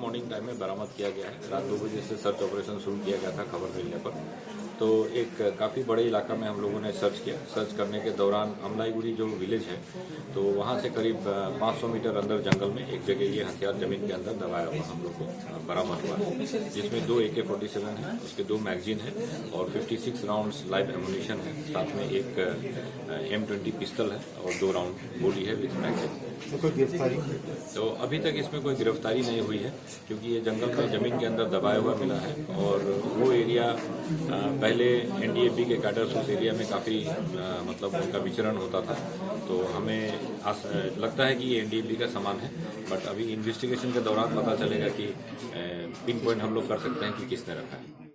Morning time में बरामद किया गया है। रात 2 बजे से सर्च ऑपरेशन शुरू किया गया था खबर मिलने पर। तो एक काफ़ी बड़े इलाका में हम लोगों ने सर्च किया। सर्च करने के दौरान अमलाईगुड़ी जो विलेज है, तो वहाँ से करीब 500 मीटर अंदर जंगल में एक जगह ये हथियार जमीन के अंदर दबाया हुआ हम लोग को बरामद हुआ है, जिसमें 2 AK-47 है, उसके 2 मैगजीन है और 56 राउंड्स लाइव एमुनिशन है। साथ में एक M20 पिस्टल है और 2 राउंड गोली है विद मैगजीन। कोई गिरफ्तारी? तो अभी तक इसमें कोई गिरफ्तारी नहीं हुई है, क्योंकि ये जंगल में जमीन के अंदर दबाया हुआ मिला है और वो एरिया पहले NDAB के कैडर्स उस एरिया में काफ़ी मतलब उनका विचरण होता था। तो हमें लगता है कि ये NDAB का सामान है, बट अभी इन्वेस्टिगेशन के दौरान पता चलेगा कि पिन पॉइंट हम लोग कर सकते हैं कि किसने रखा है।